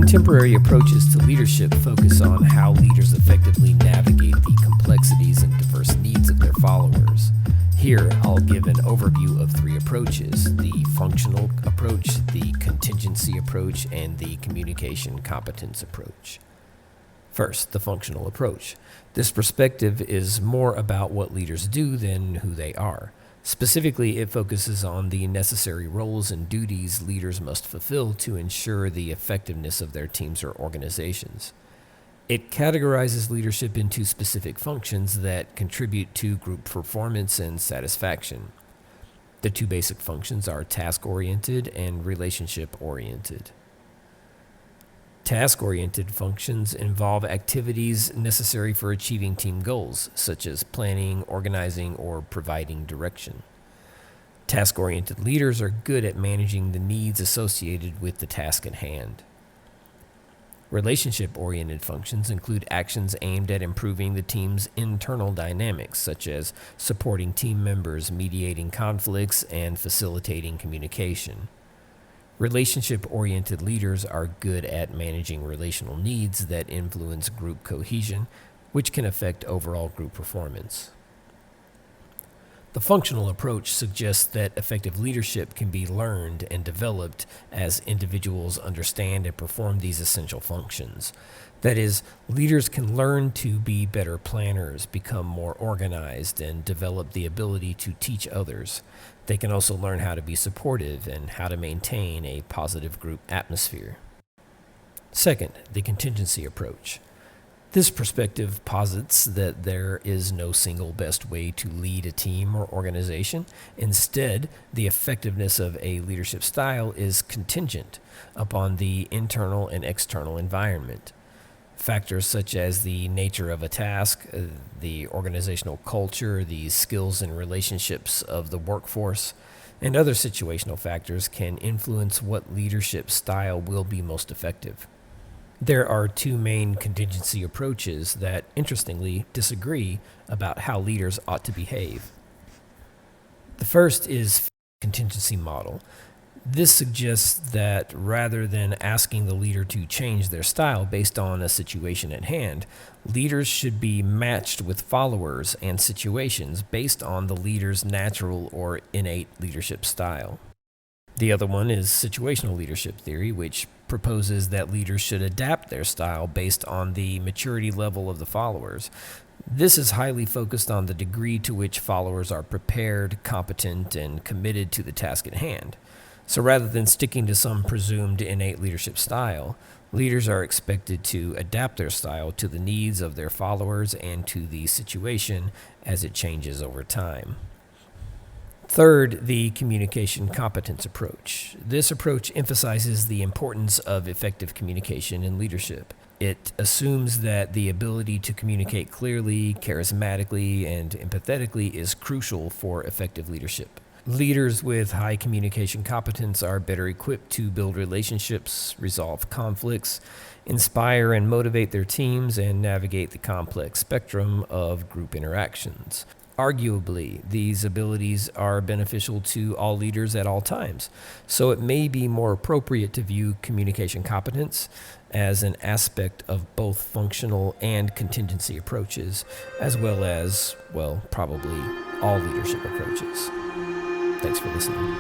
Contemporary approaches to leadership focus on how leaders effectively navigate the complexities and diverse needs of their followers. Here, I'll give an overview of three approaches: the functional approach, the contingency approach, and the communication competence approach. First, the functional approach. This perspective is more about what leaders do than who they are. Specifically, it focuses on the necessary roles and duties leaders must fulfill to ensure the effectiveness of their teams or organizations. It categorizes leadership into specific functions that contribute to group performance and satisfaction. The two basic functions are task-oriented and relationship-oriented. Task-oriented functions involve activities necessary for achieving team goals, such as planning, organizing, or providing direction. Task-oriented leaders are good at managing the needs associated with the task at hand. Relationship-oriented functions include actions aimed at improving the team's internal dynamics, such as supporting team members, mediating conflicts, and facilitating communication. Relationship-oriented leaders are good at managing relational needs that influence group cohesion, which can affect overall group performance. The functional approach suggests that effective leadership can be learned and developed as individuals understand and perform these essential functions. That is, leaders can learn to be better planners, become more organized, and develop the ability to teach others. They can also learn how to be supportive and how to maintain a positive group atmosphere. Second, the contingency approach. This perspective posits that there is no single best way to lead a team or organization. Instead, the effectiveness of a leadership style is contingent upon the internal and external environment. Factors such as the nature of a task, the organizational culture, the skills and relationships of the workforce, and other situational factors can influence what leadership style will be most effective. There are two main contingency approaches that, interestingly, disagree about how leaders ought to behave. The first is contingency model. This suggests that rather than asking the leader to change their style based on a situation at hand, leaders should be matched with followers and situations based on the leader's natural or innate leadership style. The other one is situational leadership theory, which proposes that leaders should adapt their style based on the maturity level of the followers. This is highly focused on the degree to which followers are prepared, competent, and committed to the task at hand. So rather than sticking to some presumed innate leadership style, leaders are expected to adapt their style to the needs of their followers and to the situation as it changes over time. Third, the communication competence approach. This approach emphasizes the importance of effective communication in leadership. It assumes that the ability to communicate clearly, charismatically, and empathetically is crucial for effective leadership. Leaders with high communication competence are better equipped to build relationships, resolve conflicts, inspire and motivate their teams, and navigate the complex spectrum of group interactions. Arguably, these abilities are beneficial to all leaders at all times, so it may be more appropriate to view communication competence as an aspect of both functional and contingency approaches, as well as, probably all leadership approaches. Thanks for listening.